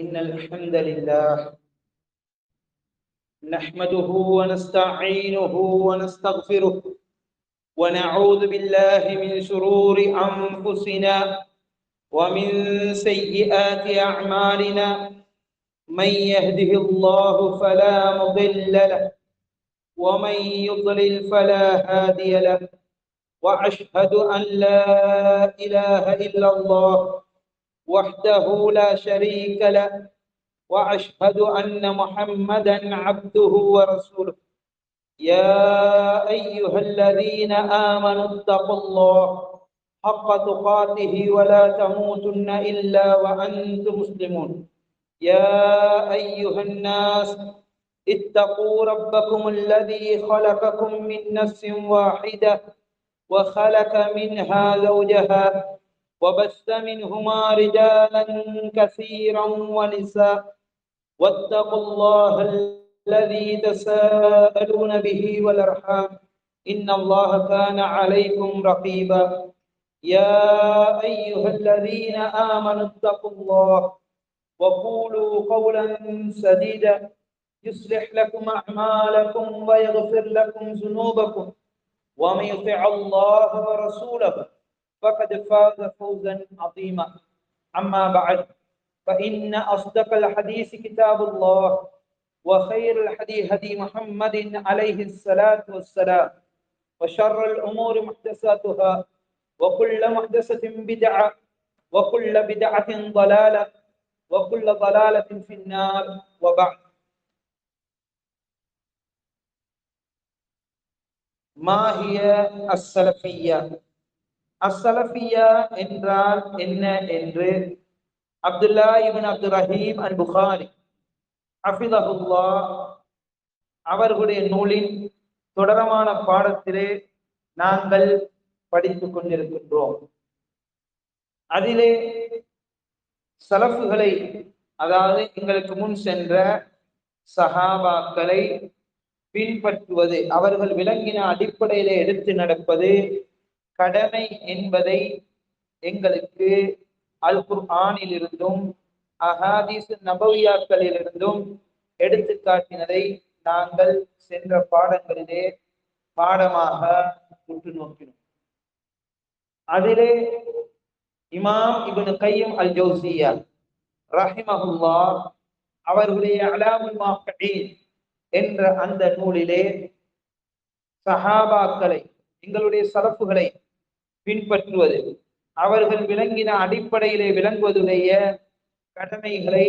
إن الحمد لله نحمده ونستعينه ونستغفره ونعوذ بالله من شرور أنفسنا ومن سيئات أعمالنا. من يهده الله فلا مضل له ومن يضلل فلا هادي له، وأشهد أن لا إله إلا الله وحده لا شريك له، وأشهد أن محمدا عبده ورسوله. يا أيها الذين آمنوا اتقوا الله حق تقاته ولا تموتن إلا وأنتم مسلمون. يا أيها الناس اتقوا ربكم الذي خلقكم من نفس واحدة وخلق منها زوجها وبث منهما رجالا كثيرا ونساء، واتقوا الله الذي تساءلون به والأرحام إن الله كان عليكم رقيبا. يا أيها الذين آمنوا اتقوا الله وقولوا قولا سديدا يصلح لكم أعمالكم ويغفر لكم ذنوبكم، ومن يطع الله ورسوله فقد فاز فوزا عظيما. أما بعد، فإن أصدق الحديث كتاب الله، وخير الحديث هدي محمد عليه الصلاة والسلام، وشر الأمور محدثاتها، وكل محدثة بدعة، وكل بدعة ضلالة، وكل ضلالة في النار. وبعد، ما هي السلفية؟ அஸ்ஸலஃபியா என்றால் என்ன என்று அப்துல்லா இப்னு அப்துர் ரஹீம் அல் புகாரி ஹஃபிதஹுல்லாஹ் அவர்களுடைய நூலின் தொடரமான பாடத்திலே நாங்கள் படித்துக் கொண்டிருக்கின்றோம். அதிலே சலஃபுகளை, அதாவது எங்களுக்கு முன் சென்ற சஹாபாக்களை பின்பற்றுவது, அவர்கள் விளங்கின அடிப்படையிலே எடுத்து நடப்பது கடமை என்பதை எங்களுக்கு அல் குர்ஆனில் இருந்தும் அஹாதீஸ் நபவியாக்களில் இருந்தும் எடுத்து காட்டினதை நாங்கள் சென்ற பாடங்களிலே பாடமாக உற்று நோக்கினோம். அதிலே இமாம் இப்னு கையிம் அல் ஜௌசிய்யா ரஹிமஹுல்லாஹ் அவர்களுடைய அலாமுல் மாஃபிஈன் என்ற அந்த நூலிலே சஹாபாக்களை, எங்களுடைய சலஃபுகளை பின்பற்றுவது, அவர்கள் விளங்கின அடிப்படையிலே விளங்குவதுடைய கடமைகளை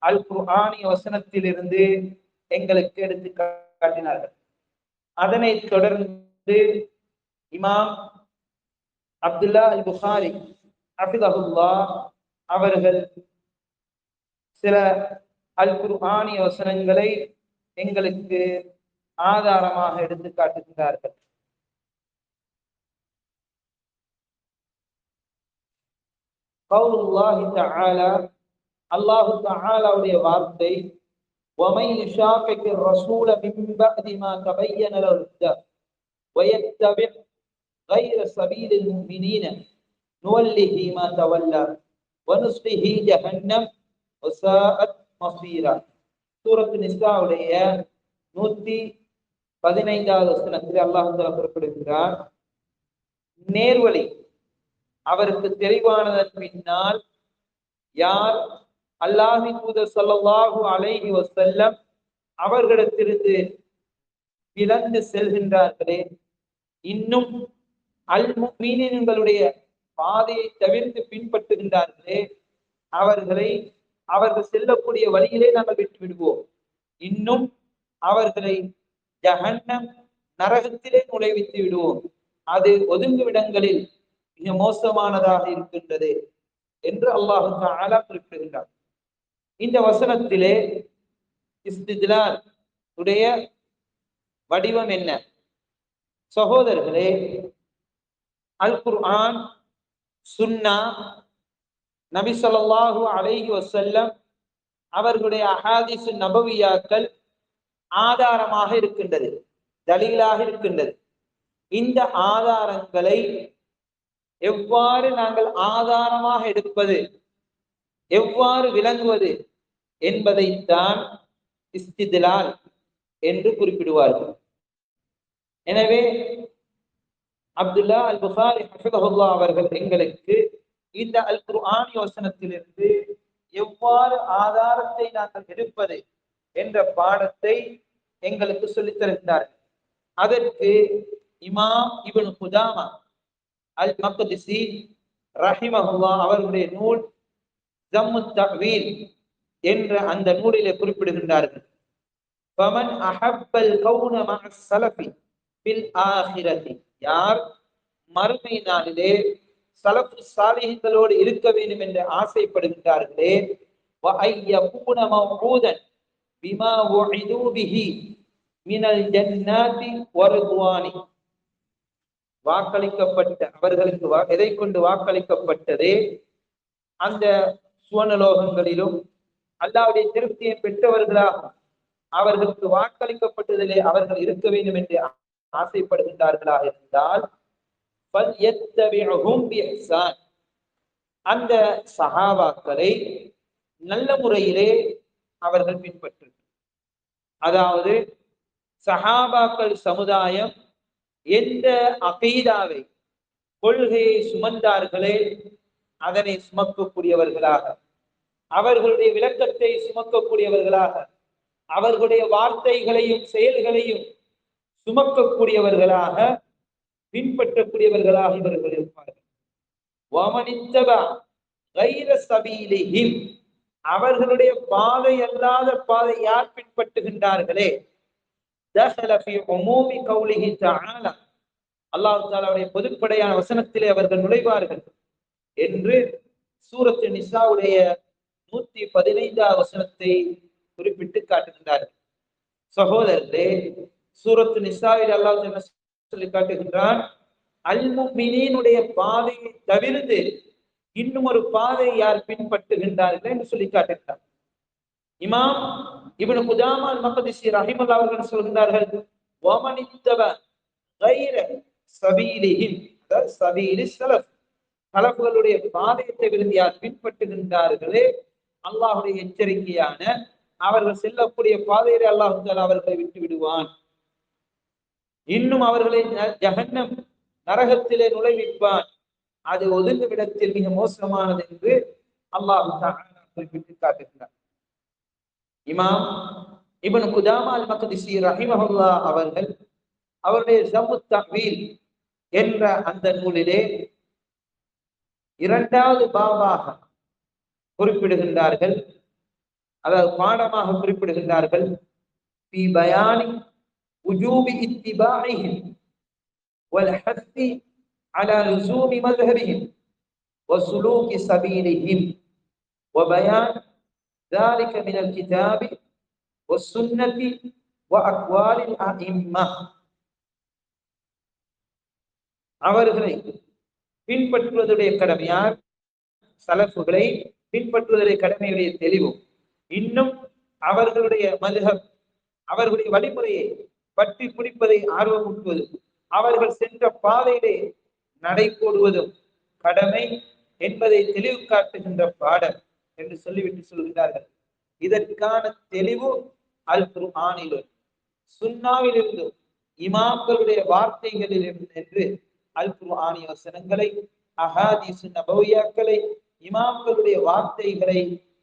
அல் குர்ஆனிய வசனத்திலிருந்து எங்களுக்கு எடுத்து காட்டினார்கள். அதனைத் தொடர்ந்து இமாம் அப்துல்லா அல் புகாரி ஹஃபிதஹுல்லாஹ் அவர்கள் சில அல் குர்ஆனிய வசனங்களை எங்களுக்கு ஆதாரமாக எடுத்து காட்டுகிறார்கள். கௌலுல்லாஹி தஆலா, அல்லாஹு தஆலாவுடைய வார்த்தை, وَمَن يُشَاقِقِ الرَّسُولَ مِن بَعْدِ مَا تَبَيَّنَ لَهُ الْهُدَى وَيَتَّبِعْ غَيْرَ سَبِيلِ الْمُؤْمِنِينَ نُوَلِّهِ مَا تَوَلَّى وَنُصْلِهِ جَهَنَّمَ وَسَاءَتْ مَصِيرًا. சூரத்து நிசாவுடைய 115வது வசனத்தில் அல்லாஹ் தஆலா குறிப்பிடுகிறார், நேர்வழி அவருக்கு தெளிவானதன் பின்னால் யார் அல்லாஹ்வின் தூதர் ஸல்லல்லாஹு அலைஹி வஸல்லம் அவர்களிடத்திலிருந்து விலந்து செல்கின்றார்களே, இன்னும் அல் முஃமினீன்களுடைய பாதையை தவிர்த்து பின்பற்றுகின்றார்களே, அவர்கள் செல்லக்கூடிய வழியிலே நாங்கள் விட்டு விடுவோம். இன்னும் அவர்களை ஜஹன்னம் நரகத்திலே நுழைவித்து விடுவோம். அது ஒதுங்குவிடங்களில் மிக மோசமானதாக இருக்கின்றது என்று அல்லாஹ் தஆலா குறிப்பிடுகின்றார். இந்த வசனத்திலே இஸ்தித்லால் உடைய வடிவம் என்ன? சகோதரர்களே, அல் குர்ஆன், சுன்னா, நபி ஸல்லல்லாஹு அலைஹி வஸல்லம் அவர்களுடைய அஹாதீஸ் நபவியாக்கள் ஆதாரமாக இருக்கின்றது, தலீலாக இருக்கின்றது. இந்த ஆதாரங்களை எவ்வாறு நாங்கள் ஆதாரமாக எடுப்பது, எவ்வாறு விளங்குவது என்பதைத்தான் இஸ்தித்லால் என்று குறிப்பிடுவார்கள். எனவே அப்துல்லா அல் புகாரி ஹஃபிதஹுல்லாஹ் அவர்கள் எங்களுக்கு இந்த அல் குர்ஆன் வசனத்திலிருந்து எவ்வாறு ஆதாரத்தை நாங்கள் எடுப்பது என்ற பாடத்தை எங்களுக்கு சொல்லித் தருகிறார்கள். அதற்கு இமாம் இப்னு குதாமா அல் மக்திசி ரஹிமஹுல்லாஹ் அவர்களுடைய நூல் ஜம்முத் தஅவீல் என்ற அந்த நூலிலே குறிப்பிடுகின்றார்கள். ஃபமன் அஹப்பல் கௌன மஅஸ் ஸலஃபி பில் ஆখিরাতি, யார் மறுமை நாளிலே ஸலஃபு ஸாலிஹீன்களோடு இருக்க வேண்டும் என்று ஆசைப்படுகின்றார்களே, வ அய்யகூன மவ்ஊதன் பிமா வஉது பிஹி மினல் ஜன்னாத்தி வ ரிضவானி, வாக்களிக்கப்பட்ட அவர்களுக்கு எதை கொண்டு வாக்களிக்கப்பட்டதே அந்த சுவனலோகங்களிலும் அல்லாஹ்வுடைய திருப்தியை பெற்றவர்களாக அவர்களுக்கு வாக்களிக்கப்பட்டதிலே அவர்கள் இருக்க வேண்டும் என்று ஆசைப்படுகின்றார்களாக இருந்தால் அந்த சஹாபாக்களை நல்ல முறையிலே அவர்கள் பின்பற்று. அதாவது சஹாபாக்கள் சமுதாயம் எந்த அகீதாவை கொள்கையை சுமந்தார்களே அதனை சுமக்கக்கூடியவர்களாக, அவர்களுடைய விளக்கத்தை சுமக்கக்கூடியவர்களாக, அவர்களுடைய வார்த்தைகளையும் செயல்களையும் சுமக்கக்கூடியவர்களாக, பின்பற்றக்கூடியவர்களாக இவர்கள் இருப்பார்கள். அவர்களுடைய பாதை அல்லாத பாதை யார் பின்பற்றுகின்றார்களே, அல்லாஹ் தஆலாவுடைய பொதுப்படையான வசனத்திலே அவர்கள் நுழைவார்கள் என்று சூரத்து நிசாவுடைய 115வது வசனத்தை குறிப்பிட்டு காட்டுகின்றார்கள். சகோதரர்களே, சூரத்து நிசாவில் அல்லாஹ் சொல்லி காட்டுகின்றான், அல் முஃமினீனுடைய பாதையை தவிர்த்து இன்னும் ஒரு பாதை யார் பின்பற்றுகின்றார்கள் என்று சொல்லி காட்டுகின்றார். இமாம் இப்னு குதாமா அல் மக்திசி ரஹிமல்லாஹ் அவர்கள் சொல்கிறார்கள், வமனித்தப கைர சபீலிஹிம், சபீலி ஸலஃப், ஸலஃப்களுடைய பாதையை தவிர்த்து யார் பின்பற்றுகின்றார்களே, அல்லாஹ்வுடைய எச்சரிக்கையான அவர்கள் செல்லக்கூடிய பாதையிலே அல்லாஹ் தஆலா அவர்களை விட்டு விடுவான். இன்னும் அவர்களை ஜஹன்னம் நரகத்திலே நுழைவிப்பான். அது ஒதுங்குமிடத்தில் மிக மோசமானது என்று அல்லாஹ் தஆலா குறிப்பிட்டு காட்டுகிறார். இமாம் இப்னு குதாமா அல் மக்திசி ரஹிமஹுல்லாஹ் அவர்கள் அவருடைய ஜம்முத் தஅவீல் என்ற அந்த நூலிலே இரண்டாவது பாபாக குறிப்பிடுகின்றார்கள், அதாவது பாடமாக குறிப்பிடுகின்றார்கள், ஃபீ பயானி உஜூபி இத்திபாஇஹிம் வல் ஹத்தி அலா லுஸூமி மذهبிஹிம் வ சுலூகி சபீலிஹிம் வ பயான் ذلك من الكتاب والسنة وأقوال الأئمة. அவர்களை பின்பற்றுவதுடைய கடமையார், சலஃபுகளை பின்பற்றுவதுடைய கடமையுடைய தெளிவும், இன்னும் அவர்களுடைய மதுஹப், அவர்களுடைய வழிமுறையை பற்றி பிடிப்பதை ஆர்வமூட்டுவது, அவர்கள் சென்ற பாதையிலே நடை போடுவதும் கடமை என்பதை தெளிவு காட்டுகின்ற பாடம் என்று சொல்லிவிட்டு சொல்கிறார்கள். இதற்கான தெளிவு அல் குர்ஆனிலும் சுன்னாவிலிருந்தும் இமாம்களுடைய வார்த்தைகளில் என்று அல் குர்ஆனிய வசனங்களை, அஹாதீஸ் நபவியாக்களை, இமாம்களுடைய வார்த்தைகளை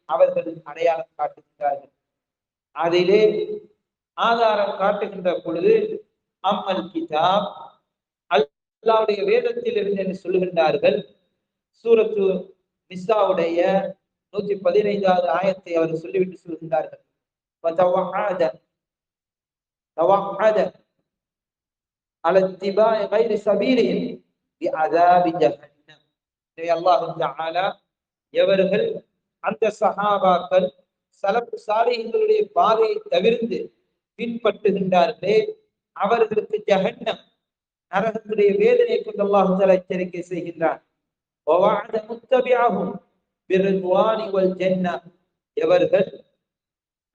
அவர்கள் அடையாளம் காட்டுகின்றார்கள். அதிலே ஆதாரம் காட்டுகின்ற பொழுது அம்மல் கிதாப், அல்லாஹ்வுடைய வேதத்தில் இருந்து என்று சொல்லுகின்றார்கள். சூரத்து நிசாவுடைய 115வது ஆயத்தை அவர் சொல்லிவிட்டு சொல்கின்றார்கள், அலா இத்திபாஇ கைரி சபீலிஹிம் பிஅஸாபி ஜஹன்னம். அல்லாஹ் தஆலா எவர்கள் அந்த சஹாபாக்கள் சலஃப் சாலிஹீன்களுடைய பாதையை தவிர்த்து பின்பற்றுகின்றார்களே அவர்களுக்கு ஜஹன்னம் நரகத்துடைய வேதனையை கொண்டு அல்லாஹ் தஆலா எச்சரிக்கை செய்கின்றான். வவஅத முத்தபிஅஹும் பிர்ரிதுவானி வல் ஜன்னah, எவர்கள்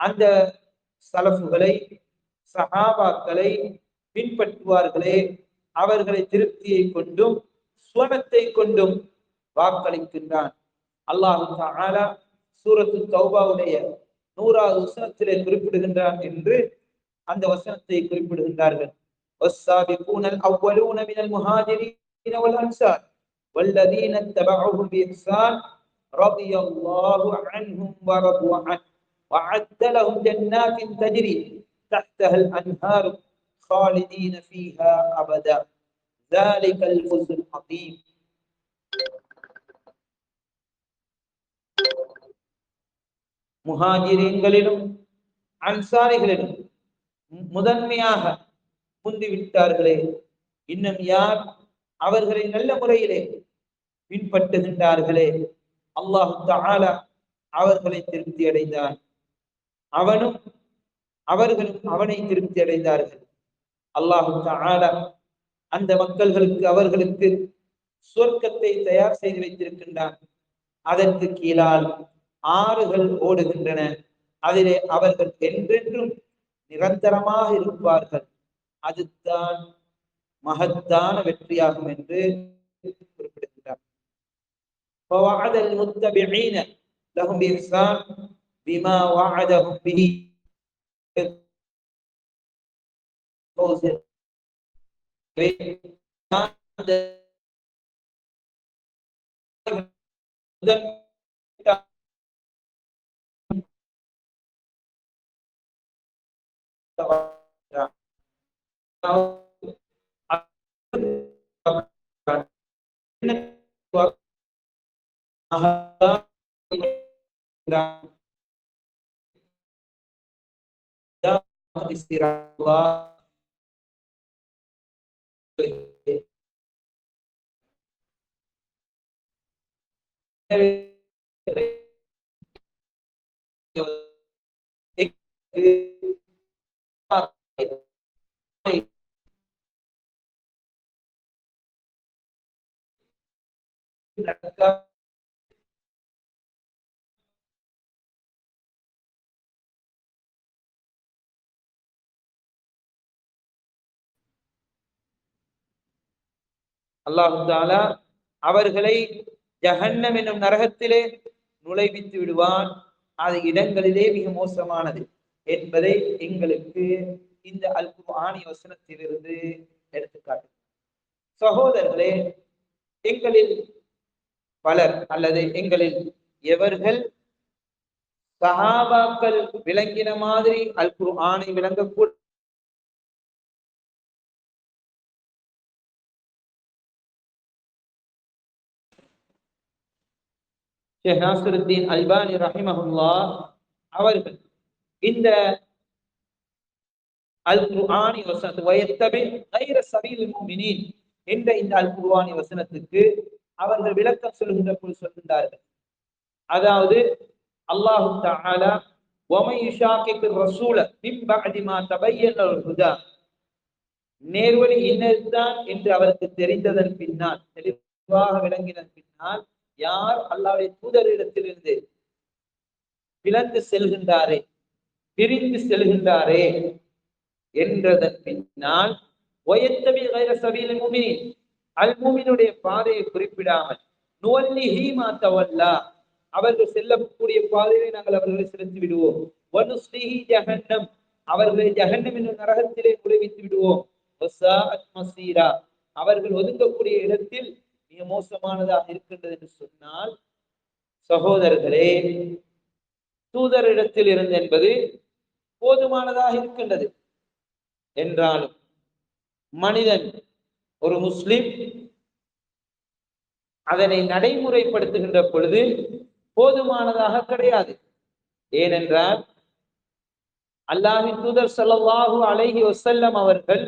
அந்த சலஃபுகளை சஹாபாக்களை பின்பற்றுவார்களே அவர்களை திருப்தியை கொண்டும் சுவனத்தை கொண்டும் வாக்களிக்கின்றான். அல்லாஹ் தஆலா சூரத்து தௌபாவுடைய 100வது வசனத்திலே குறிப்பிடுகின்றார் என்று அந்த வசனத்தை குறிப்பிடுகின்றார்கள். والسابقون الأولون من المهاجرين والأنصار والذين اتبعوهم بإحسان رضي الله عنهم ورضوا عنه وأعد لهم جنات تجري تحتها الأنهار خالدين فيها أبدا ذلك الفوز العظيم. முஹாஜிரீன்களிலும் அன்சாரிகளிலும் முதன்மையாக முந்திவிட்டார்களே, இன்னும் யார் அவர்களை நல்ல முறையிலே பின்பற்றுகின்றார்களே, அல்லாஹு தஆலா அவர்களை திருப்தி அடைந்தான். அவனும் அவர்களும் அவனை திருப்தி அடைந்தார்கள். அல்லாஹு தஆலா அந்த மக்கள்களுக்கு அவர்களுக்கு சொர்க்கத்தை தயார் செய்து வைத்திருக்கின்றான். அதற்கு கீழால் ஆறுகள் ஓடுகின்றன. அதிலே அவர்கள் என்றென்றும் நிரந்தரமாக இருப்பார்கள். அதுதான் மகத்தான வெற்றியாகும் என்று குறிப்பிடுகின்றார். فوعد المتبعين لهم بإحسان بما وعدهم به அல்லாஹு தஆலா அவர்களை ஜஹன்னம் என்னும் நரகத்திலே நுழைவித்து விடுவான். அது இடங்களிலே மிக மோசமானது என்பதை எங்களுக்கு இந்த அல் குர்ஆனி வசனத்திலிருந்து எடுத்துக்காட்டு. சகோதரர்களே, எங்களில் பலர் அல்லது எங்களில் எவர்கள் சஹாபாக்கள் விளங்கின மாதிரி அல் குர்ஆனை விளங்கக்கூட ஷேக் நாசிருத்தீன் அல்பானி ரஹிமஹுல்லாஹ் அவர்கள் இந்த அல் குர்ஆனி வசனத்து வயத்தபி கைர சபீல் முஃமினீன் என்ற இந்த அல் குர்ஆனி வசனத்துக்கு அவர்கள் விளக்கம் சொல்கின்ற போது சொல்கின்றார்கள், அதாவது அல்லாஹு தஆலா வமை யுஷாகிகு ரசூல மின் பஅதி மா தபய்யன அல்-ஹுதா, நேர்வழி இன்னதுதான் என்று அவருக்கு தெரிந்ததன் பின்னால், தெளிவாக விளங்கின பின்னால், யார் அல்லாஹ்வுடைய தூதரிடத்திலிருந்து பிளந்து செல்கின்றாரே, பிரிந்து செல்கின்றாரே என்றதன் பின்னால் வயத்தபி கைர சபீல் முஃமினீன், அல் முஃமினுடைய பாதையை குறிப்பிடாமல் நுவல்லிஹி மா தவல்லா, அவர்கள் செல்லக்கூடிய பாதையை நாங்கள் அவர்களை செலுத்தி விடுவோம். வனுஸ்லிஹி ஜஹன்னம், அவர்களை ஜஹன்னம் என்னும் நரகத்திலே நுழைவித்து விடுவோம். வஸாஅத் மஸீரா, அவர்கள் ஒதுங்கக்கூடிய இடத்தில் மிக மோசமானதாக இருக்கின்றது என்று சொன்னால், சகோதரர்களே, தூதரிடத்தில் இருந்து என்பது போதுமானதாக இருக்கின்றது என்றாலும் மனிதன் ஒரு முஸ்லிம் அதனை நடைமுறைப்படுத்துகின்ற பொழுது போதுமானதாக கிடையாது. ஏனென்றால் அல்லாஹ்வின் தூதர் ஸல்லல்லாஹு அலைஹி வஸல்லம் அவர்கள்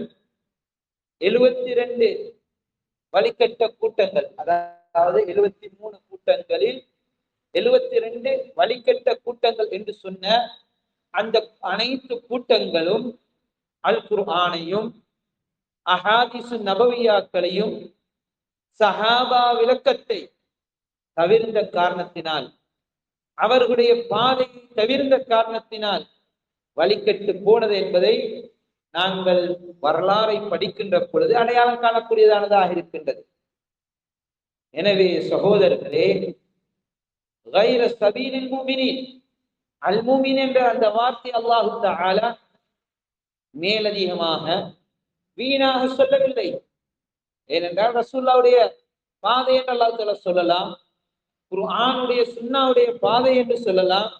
72 வழிகட்ட கூட்டங்கள், அதாவது 73 கூட்டங்களில் 72 வழிகட்ட கூட்டங்கள் என்று சொன்ன அந்த அனைத்து கூட்டங்களும் அல் குர்ஆனையும் அஹாதிசு நபவியாக்களையும் சஹாபா விளக்கத்தை தவிர்ந்த காரணத்தினால், அவர்களுடைய பாதையை தவிர்ந்த காரணத்தினால் வழிகட்டு போனது என்பதை நாங்கள் வரலாறை படிக்கின்ற பொழுது அடையாளம் காணக்கூடியதானதாக இருக்கின்றது. எனவே சகோதரர்களே, கைர சபீலில் முஃமினீன், அல் மூமின் என்ற அந்த வார்த்தை அல்லாஹு தஆலா மேலதிகமாக வீணாக சொல்லவில்லை. ஏனென்றால் ரசூலுல்லாஹ்வுடைய பாதை என்று அல்லாஹ் தஆலா சொல்லலாம், குர்ஆனுடைய சுன்னாவுடைய பாதை என்று சொல்லலாம்.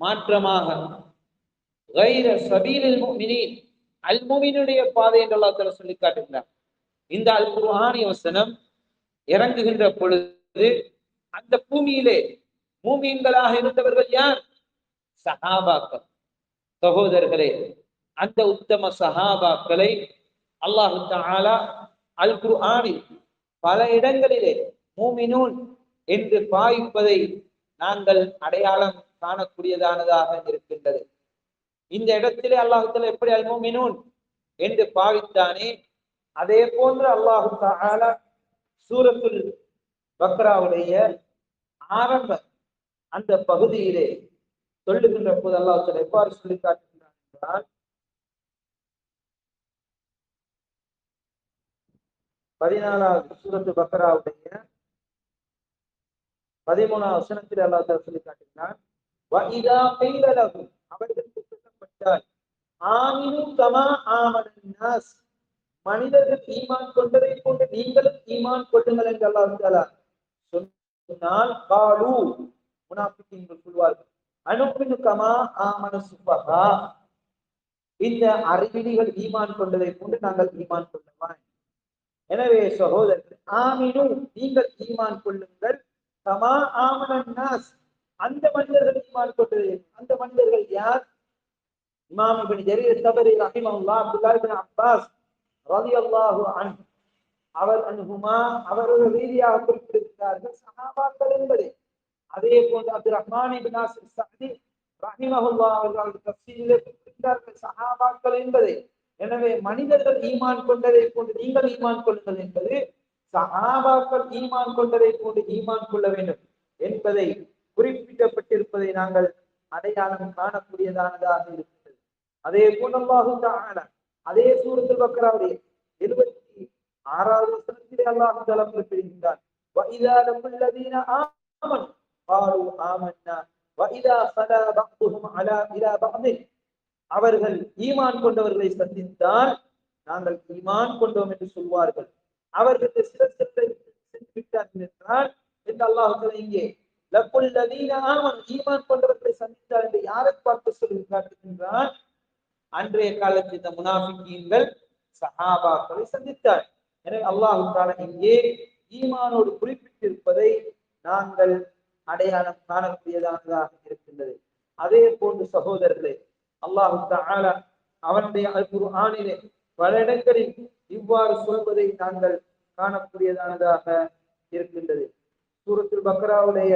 மாற்றமாக கைர சபீலில் முஃமினீன், அல் மூமினுடைய பாதை என்று அல்லாஹ் தஆலா சொல்லி காட்டுகிறார். இந்த அல் குர்ஆனிய வசனம் இறங்குகின்ற பொழுது அந்த பூமியிலே மூமின்களாக இருந்தவர்கள் யார்? சஹாபாக்கள். சகோதரர்களே, அந்த உத்தம சஹாபாக்களை அல்லாஹு தஆலா அல் குர்ஆனில் பல இடங்களிலே மூமினூன் என்று பாவிப்பதை நாங்கள் அடையாளம் காணக்கூடியதானதாக இருக்கின்றது. இந்த இடத்திலே அல்லாஹு தஆலா எப்படி அல் மூமினூன் என்று பாவித்தானே, அதே போன்று அல்லாஹு தஆலா சூரத்துல் பக்ராவுடைய ஆரம்ப அந்த பகுதியிலே சொல்லுகின்ற போது அல்லாஹ் தஆலா எவ்வாறு சொல்லி காட்டுகிறார் என்றால், 14வது சூரத்து பக்ராவுடைய 13வது வசனத்தில் அல்லாஹ் தஆலா சொல்லி காட்டுகிறார், வஇதா கைல லஹும், அவர்களுக்கு சொல்லப்பட்டால், ஆமினு கமா ஆமனன் நாஸ், மனிதர்கள் ஈமான் கொண்டதை போன்று நீங்களும் ஈமான் கொள்ளுங்கள் என்று அல்லாஹ் தஆலா சொன்னால், காலு, முனாஃபிகீன்கள் சொல்வார்கள், அனுமினு கமா ஆமன சுஃபஹா, இந்த அறிவிலிகள் ஈமான் கொண்டதை போன்று நாங்கள் ஈமான் கொள்ளவா. எனவே சகோதரர்கள், ஆமினு, நீங்கள் ஈமான் கொள்ளுங்கள், கமா ஆமனன் நாஸ், அந்த மனிதர்கள் ஈமான் கொண்டது. அந்த மனிதர்கள் யார்? இமாம் இப்னு ஜரீர் தபரி ரஹிமஹுல்லாஹ், அப்துல்லாஹ் இப்னு அப்பாஸ் ரலியல்லாஹு அன்ஹு அவர்கள் ரீதியாக குறிப்பிட்டிருக்கிறார்கள் சஹாபாக்கள் என்பதை. அதே போன்று அப்துல் ரஹ்மான் இப்னு நாசிர் ஸஅதி ரஹிமஹுல்லாஹ் அவர்கள் தஃசீரிலே குறிப்பிட்டார்கள் சஹாபாக்கள் என்பதை. எனவே மனிதர்கள் ஈமான் கொண்டதை போன்று நீங்கள் ஈமான் கொள்ளுங்கள் என்பது, சஹாபாக்கள் ஈமான் கொண்டதை போன்று ஈமான் கொள்ள வேண்டும் என்பதை குறிப்பிடப்பட்டிருப்பதை நாங்கள் அடையாளம் காணக்கூடியதானதாக இருக்கிறது. அதே போன்று அல்லாஹு தஆலா அதே சூரத்துல் பக்ராவுடைய 76வது வசனத்திலே அல்லாஹ் தஆலா குறிப்பிடுகின்றார், வஇதா லகுல் லதீன ஆமனு قالوا آمنا وإذا خلا بعضهم على إلى بعض, அவர்கள் ஈமான் கொண்டவர்களை சந்தித்தால் நாங்கள் ஈமான் கொண்டோம் என்று சொல்வார்கள். அவர்கள் சிலர் சென்று விட்டார்கள் என்றால் என்று அல்லாஹ் தஆலா இங்கே லகுல் லதீன ஆமனு, ஈமான் கொண்டவர்களை சந்தித்தால் என்று யாரை பார்த்து சொல்லி காட்டுகின்றார்? அன்றைய காலத்தில் இந்த முனாஃபிகீன்கள் சஹாபாக்களை சந்தித்தார். எனவே அல்லாஹ் தஆலா இங்கே ஈமானோடு குறிப்பிட்டிருப்பதை நாங்கள் அடையாளம் காணக்கூடியதாக இருக்கின்றது. அதே போன்று சகோதரர்களே, அல்லாஹ் தஆலா அவனுடைய அல் குர்ஆனிலே பல இடங்களில் இவ்வாறு சொல்வதை நாங்கள் காணக்கூடியதாக இருக்கின்றது. சூரத்துல் பக்ராவுடைய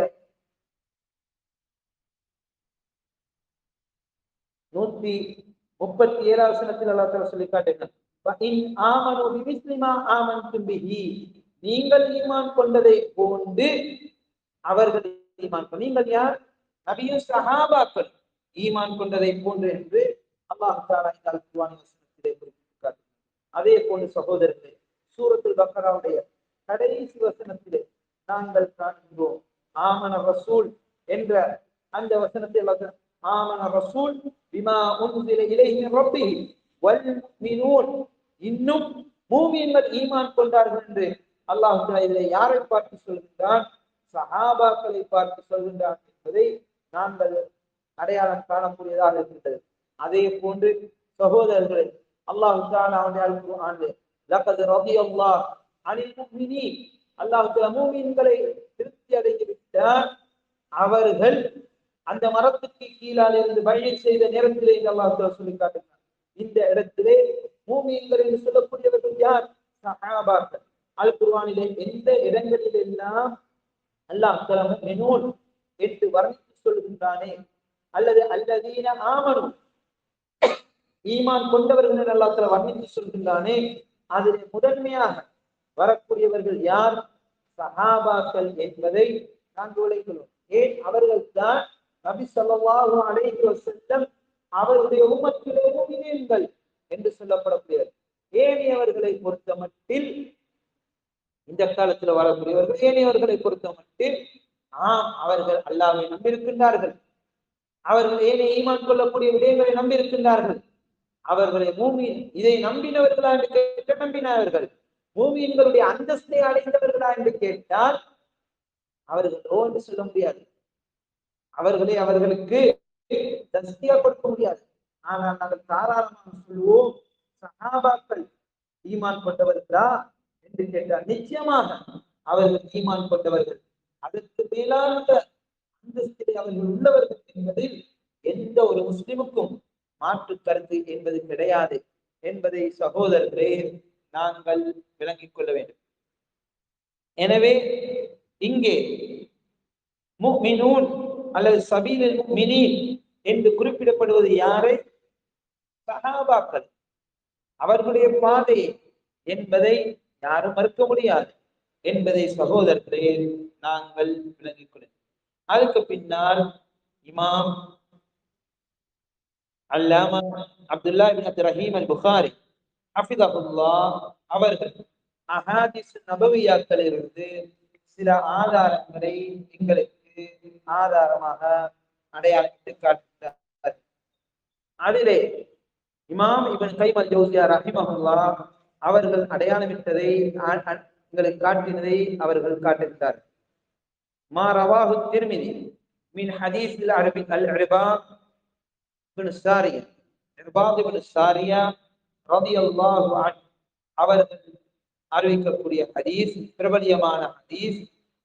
137வது வசனத்தில் அல்லாஹ் தஆலா சொல்லி காட்டுகிறார், வஇன் ஆமனு பிமிஸ்லி மா ஆமன்தும் பிஹி, நீங்கள் ஈமான் கொண்டதை போன்று அவர்கள் ஈமான் கொண்டு. நீங்கள் யார்? நபியும் சஹாபாக்கள் ஈமான் கொண்டதை போன்று என்று அல்லாஹ் தஆலா இந்த அல் குர்ஆனின் வசனத்திலே குறிப்பிட்டார். அதே போன்று சகோதரர்களே, சூரத்துல் பக்ராவுடைய கடைசி வசனத்திலே நாங்கள் காண்கிறோம், ஆமன ரசூல் என்ற அந்த வசனத்தை அல்லாஹ் ஆமன ரசூல் பிமா உன்சில இலைஹி மின் ரப்பிஹி வல் முஃமினூன், இன்னும் மூமின்கள் ஈமான் கொண்டார்கள் என்று அல்லாஹ் தஆலா இதிலே யாரை பார்த்து சொல்கின்றான்? சஹாபாக்களை பார்த்து சொல்கின்றான் என்பதை நாங்கள் அடையாளம் காணக்கூடியதாக இருக்கின்றது. அதே போன்று சகோதரர்களே, அல்லாஹ் தஆலா அவனுடைய அல் குர்ஆனிலே லகத் ரதியல்லாஹு அனில் முஃமினீன், அல்லாஹ் தஆலா மூமின்களை திருப்தி அடைந்து விட்டார். அவர்கள் அந்த மரத்துக்கு கீழால் இருந்து பைஅத் செய்த நேரத்திலே அல்லாஹ் தஆலா சொல்லி காட்டுகிறார். இந்த இடத்திலே மூமின்கள் என்று சொல்லக்கூடியவர்கள் யார்? சஹாபாக்கள். அல் குர்ஆனிலே எந்த இடங்களில் எல்லாம் அல்லாஹ் தஆலா முஃமினூன் என்று வர்ணித்து சொல்கின்றானே, அல்லது அல்லதீன ஆமனு, ஈமான் கொண்டவர்கள் என்று அல்லாஹ் தஆலா வர்ணித்து சொல்கின்றானே, அதிலே முதன்மையாக வரக்கூடியவர்கள் யார்? சஹாபாக்கள் என்பதை நாங்கள் உழைக்கிறோம். ஏன்? அவர்கள் தான் நபி ஸல்லல்லாஹு அலைஹி வஸல்லம் அவருடைய உம்மத்திலே முஃமினீன்கள் என்று சொல்லப்படக்கூடியவர். ஏனையவர்களை பொறுத்த மட்டில், இந்த காலத்தில் வரக்கூடியவர்கள் ஏனையவர்களை பொறுத்த மட்டில், அவர்கள் அல்லாஹ்வை நம்பியிருக்கின்றார்கள், அவர்கள் ஏனே ஈமான் கொள்ளக்கூடிய விடயங்களை நம்பி இருக்கின்றார்கள். அவர்களை மூமின் இதை நம்பினவர்களா என்று கேட்க நம்பினார்கள். மூமின்களுடைய அந்தஸ்தை அடைந்தவர்களா என்று கேட்டால் அவர்கள் என்று சொல்ல முடியாது. அவர்களை அவர்களுக்கு தஸ்தியா கொடுக்க முடியாது. ஆனால் நாங்கள் தாராளமாக சொல்லுவோம், சஹாபாக்கள் ஈமான் கொண்டவர்களா என்று கேட்டால் நிச்சயமாக அவர்கள் ஈமான் கொண்டவர்கள். அதற்கு மேலான அந்தஸ்திலே அவர்கள் உள்ளவர்கள் என்பதில் எந்த ஒரு முஸ்லிமுக்கும் மாற்று கருத்து என்பது கிடையாது என்பதை சகோதரர்களே நாங்கள் விளங்கிக் கொள்ள வேண்டும். எனவே இங்கே முஃமினூன் அல்லது சபீலுல் முஃமினீன் என்று குறிப்பிடப்படுவது யாரை? சஹாபாக்கள். அவர்களுடைய பாதை என்பதை யாரும் மறுக்க முடியாது என்பதை சகோதரர்களே நாங்கள் விளங்கிக் கொள்ள. அதுக்கு பின்னால் இமாம் அல்லாமா அப்துல்லா இப்னு அப்துர் ரஹீம் அல் புகாரி ஹஃபிதஹுல்லாஹ் அவர்கள் அஹாதீஸ் நபவியாக்களிலிருந்து சில ஆதாரங்களை எங்களுக்கு ஆதாரமாக அடையாளத்தை காட்டுகிறார். அதிலே இமாம் இப்னு கைம் அல் ஜௌசியா ரஹிமஹுல்லாஹ் அவர்கள் அடையாளமிட்டதை எங்களுக்கு காட்டினதை அவர்கள் காட்டுகிறார். மா ரவாஹு திர்மிதி மின் ஹதீஸ் அல்-இர்பாத் இப்னு சாரியா, இர்பாத் இப்னு சாரியா ரலியல்லாஹு அன்ஹு அவர்கள் அறிவிக்கக்கூடிய ஹதீஸ், பிரபலியமான ஹதீஸ்.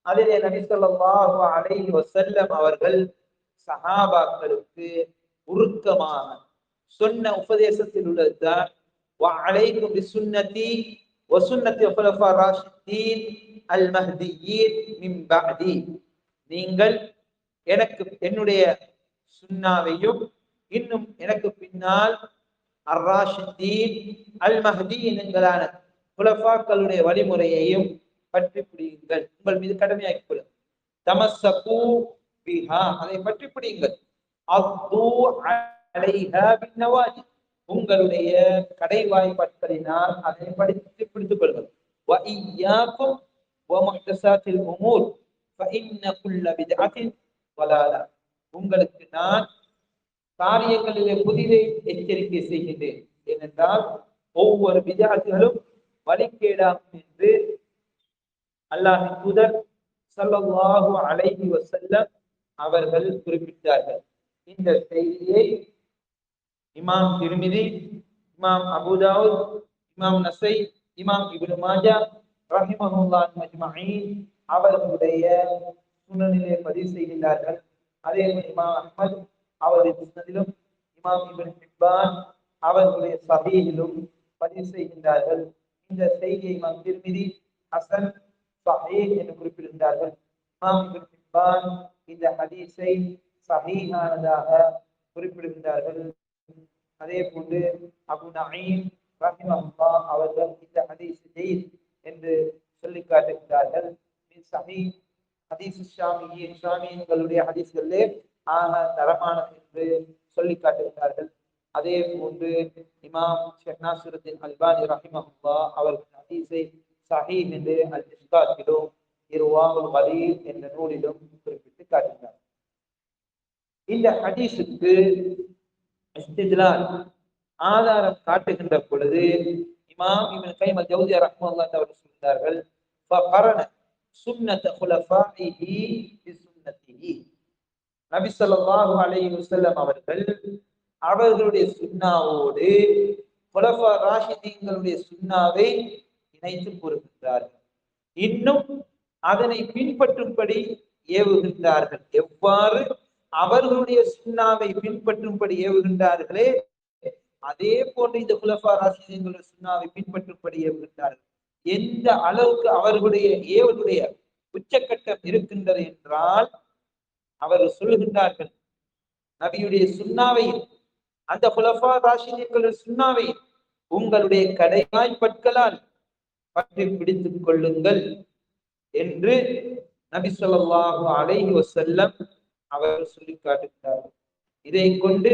அதிலே நபி ஸல்லல்லாஹு அலைஹி வஸல்லம் அவர்கள் சஹாபாக்களுக்கு உருக்கமாக சொன்ன உபதேசத்தில் உள்ளதுதான், வஅலைக்கும் பிசுன்னதி வசுன்னதி குலஃபா ராஷிதீன் அல் மஹ்தியீன் மின் பஅதி. நீங்கள் எனக்கு என்னுடைய சுன்னாவையும் இன்னும் எனக்கு பின்னால் அர்-ராஷிதீன் அல் மஹ்தியீன் என்களான குலஃபாக்களுடைய வழிமுறையையும் பற்றி பிடியுங்கள், உங்கள் மீது கடமையாக்கிக் கொள்ளுங்கள். தமஸ்ஸகு பிஹா, அதை பற்றி பிடியுங்கள். அத்து அலைஹா பின்னவாஜி, உங்களுடைய கடைவாய் பற்களினால் அதை படித்து பிடித்துக் கொள்ளுங்கள். வ இய்யாக்கும் வ முஹ்தஸாத்தில் உமூர் ஃபஇன்ன குல்ல பித்அத்தின் வலாலா, உங்களுக்கு நான் காரியங்களிலே புதிதை எச்சரிக்கை செய்கின்றேன். ஏனென்றால் ஒவ்வொரு பித்அத்துகளும் வழிகேடாகும் என்று அல்லாஹ்வின் தூதர் ஸல்லல்லாஹு அலைஹி வஸல்லம் அவர்கள் குறிப்பிட்டார்கள். இந்த செய்தியை இமாம் திர்மிதி, இமாம் அபூ தாவூத், இமாம் நஸை, இமாம் இப்னு மாஜா ரஹிமஹுல்லாஹ் மஜ்மஈன் அவர்களுடைய சுனனிலே பதிவு செய்கிறார்கள். அதே இமாம் அஹ்மத் அவருடைய முஸ்னதிலும், இமாம் இப்னு ஹிப்பான் அவர்களுடைய ஸஹீஹிலும் பதிவு செய்கின்றார்கள். இந்த செய்தியை இமாம் திர்மிதி ஹசன் ஸஹீஹ் என்று குறிப்பிடுகிறார்கள். இமாம் இப்னு ஹிப்பான் இந்த ஹதீஸை ஸஹீஹானதாக குறிப்பிடுகிறார்கள். அதே போன்று அபு நஈம் ரஹிமஹுல்லாஹ் அவர்கள் இந்த ஹதீஸ் ஜயீத் என்று சொல்லி காட்டுகிறார்கள். ஸஹீஹ் ஹதீஸ் ஷாமியின், ஷாமியின்களுடைய ஹதீஸ்களிலே ஆக தரமானது என்று சொல்லி காட்டுகிறார்கள். அதே போன்று இமாம் ஷேக் நாசிருத்தீன் அல்பானி ரஹிமஹுல்லாஹ் அவர்கள் ஹதீஸை ஸஹீஹ் என்று அல்-மிஷ்காத்திலும் இர்வாஉல் கலீல் என்ற நூலிலும் குறிப்பிட்டு காட்டுகிறார். இந்த ஹதீஸுக்கு இஸ்தித்லால் ஆதாரம் காட்டுகின்ற பொழுது இமாம் இப்னு கைம் அல் ஜௌசியா ரஹ்மத்துல்லாஹி அவர்கள் சொல்கிறார்கள், ஃபகரன சுன்னத குலஃபாஇஹி பிசுன்னதிஹி, நபி ஸல்லல்லாஹு அலைஹி வஸல்லம் அவர்கள் அவர்களுடைய சுன்னாவோடு குலஃபா ராஷிதீன்களுடைய சுன்னாவை இணைத்து கூறுகின்றார்கள். இன்னும் அதனை பின்பற்றும்படி ஏவுகின்றார்கள். எவ்வாறு அவர்களுடைய சுன்னாவை பின்பற்றும்படி ஏவுகின்றார்களே அதே போன்று இந்த குலஃபா ராஷிதீன்களுடைய சுன்னாவை பின்பற்றும்படி ஏவுகின்றார்கள். எந்த அளவுக்கு அவர்களுடைய ஏவலுடைய உச்சக்கட்டம் இருக்கின்றது என்றால், அவர்கள் சொல்லுகின்றார்கள், நபியுடைய சுன்னாவை, அந்த குலஃபா ராஷிதீன்களுடைய சுன்னாவை உங்களுடைய கடைவாய் பற்களால் பற்றி பிடித்துக் கொள்ளுங்கள் என்று நபி ஸல்லல்லாஹு அலைஹி வஸல்லம் அவர்கள் சொல்லி காட்டுகிறார்கள். இதை கொண்டு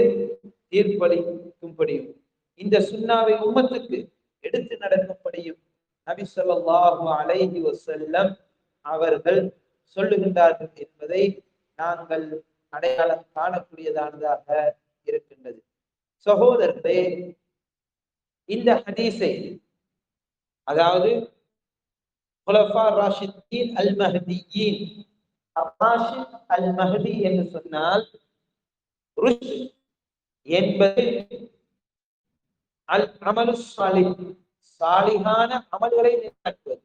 தீர்ப்பளிக்கும்படியும் இந்த சுன்னாவை உம்மத்துக்கு எடுத்து நடக்கும்படியும் நபி ஸல்லல்லாஹு அலைஹி வஸல்லம் அவர்கள் சொல்லுகின்றார்கள் என்பதை நாங்கள் அடையாளம் காணக்கூடியதானதாக இருக்கின்றது. சகோதரர்களே, இந்த ஹதீஸை, அதாவது குலஃபா ராஷிதீன் அல் மஹ்தியீன், ராஷித் அல் மஹ்தி என்று சொன்னால் ருஷ் என்பது அல் அமலு சாலிஹ், சாலிஹான அமல்களை நிலைநாட்டுவது.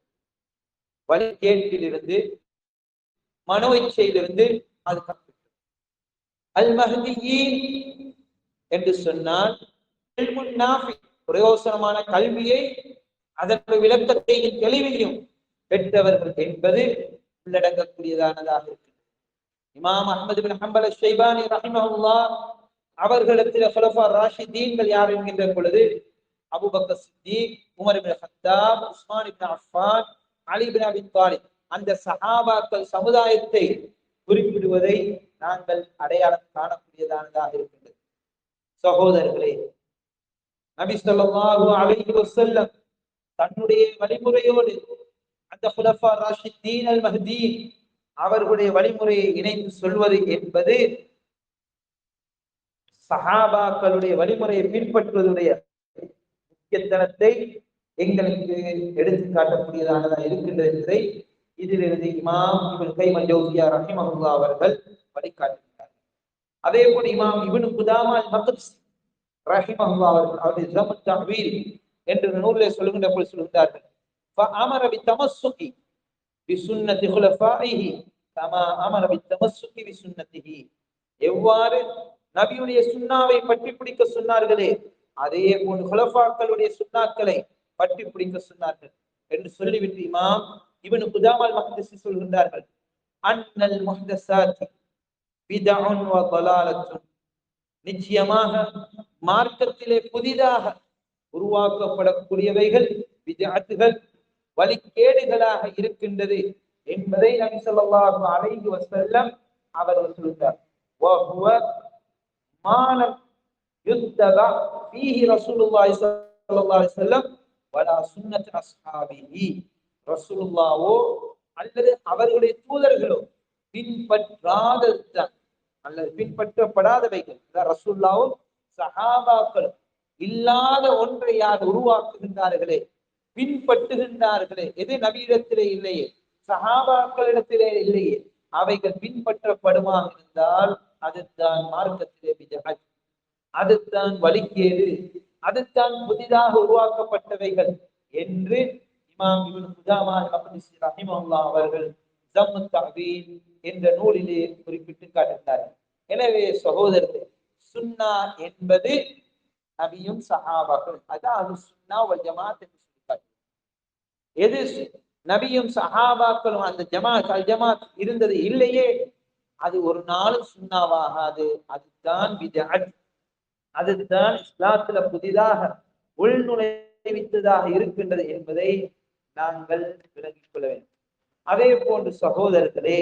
வழிகேட்டிலிருந்து, மனோ இச்சையிலிருந்து அது அல் மஹ்தியீன் என்று சொன்னால் பிரயோசனமான கல்வியை, அதற்கு விளக்கத்தையும் தெளிவையும் பெற்றவர்கள் என்பது உள்ளடங்கக்கூடியதானதாக இருக்கிறது. இமாம் அஹ்மது பின் ஹம்பல் அஷ்-ஷைபானி ரஹிமஹுல்லாஹ் அவர்களிடத்தில் குலஃபா ராஷிதீன்கள் யார் என்கின்ற பொழுது Abu Bakr Siddique, Umar ibn Khattab, Usman இப்னு அஃபான், அலி இப்னு அபி தாலிப், அந்த சஹாபாக்கள் சமுதாயத்தை குறிப்பிடுவதை நாங்கள் அடையாளம் காணக்கூடியதானதாக இருக்கின்றது. சகோதரர்களே, நபி ஸல்லல்லாஹு அலைஹி வஸல்லம் தன்னுடைய வழிமுறையோடு அந்த குலஃபா ராஷிதீன் அல் மஹ்தியீன் அவர்களுடைய வழிமுறையை இணைத்து சொல்வது என்பது சஹாபாக்களுடைய வழிமுறையை பின்பற்றுவதுடைய முக்கியத்தனத்தை எங்களுக்கு எடுத்து காட்டக்கூடியதானதாக இருக்கின்றது என்பதை இதிலிருந்து இமாம் இப்னு கைம் அல்-ஜௌசிய்யா ரஹிமஹுல்லாஹ் அவர்கள் வழிகாட்டுகிறார். அதே போல இமாம் இப்னு குதாமா அல்-மக்திஸி ரஹிமஹுல்லாஹ் அவருடைய ஜம் தஅவீல் என்ற நூலிலே சொல்லுகின்ற போது சொல்கிறார்கள், ஃபஅமர பித்தமஸ்ஸுகி பிசுன்னதி குலஃபாயிஹி கமா அமர பித்தமஸ்ஸுகி பிசுன்னதிஹி, எவ்வாறு நபியுடைய சுன்னாவை பற்றி பிடிக்க சொன்னார்களே அதே போன்று குலஃபாக்களுடைய சுன்னாக்களை பற்றி பிடிக்க சொன்னார்கள் என்று சொல்லிவிட்டு இமாம் இப்னு குதாமா அல்-மக்திஸி சொல்கின்றார்கள், அன்னல் முஹ்தஸாத் பித்உன் வ ضلالத்துன், நிச்சயமாக மார்க்கத்திலே புதிதாக உருவாக்கப்படக்கூடியவைகள் பித்அத்துகள், வழிகேடுகளாக இருக்கின்றது என்பதை நபி ஸல்லல்லாஹு அலைஹி வஸல்லம் அவர்கள் சொல்கிறார். வஹுவ மா லம் யுத்தபா ஃபீஹி ரசூலுல்லாஹி ஸல்லல்லாஹு அலைஹி வஸல்லம் வலா சுன்னத் அஸ்ஹாபிஹி, ரசூலுல்லாஹோ அல்லது அவர்களுடைய தூதர்களோ பின்பற்றாததுதான் அல்லது பின்பற்றப்படாதவைகள், ரசூலுல்லாஹும் சஹாபாக்களும் இல்லாத ஒன்றை யார் உருவாக்குகின்றார்களே, பின்பற்றுகின்றார்களே, எது நபியிடத்திலே இல்லையே, சஹாபாக்களிடத்திலே இல்லையே, அவைகள் பின்பற்றப்படுமாக இருந்தால் அதுதான் மார்க்கத்திலே பித்அத், அதுதான் வழிகேடு, அதுதான் புதிதாக உருவாக்கப்பட்டவைகள் என்று இமாம் இப்னு குதாமா அல்-மக்திஸி ரஹிமஹுல்லாஹ் அவர்கள் ஜம் தஅவீல் என்ற நூலிலே குறிப்பிட்டு காட்டுகிறார்கள். எனவே சகோதரர்களே, சுன்னா என்பது நபியும் சஹாபாக்கள், அதாவது சுன்னா வல் ஜமாத் என்று சொல்லிட்டார். எது நபியும் சஹாபாக்களும் அந்த ஜமாத் அல் ஜமாத் இருந்தது இல்லையே, அது ஒரு நாளும் சுன்னாவாகாது. அதுதான் பித்அத், அதுதான் இஸ்லாத்துல புதிதாக உள்நுழைவித்ததாக இருக்கின்றது என்பதை நாங்கள் விளங்கிக் கொள்ள வேண்டும். அதே போன்று சகோதரர்களே,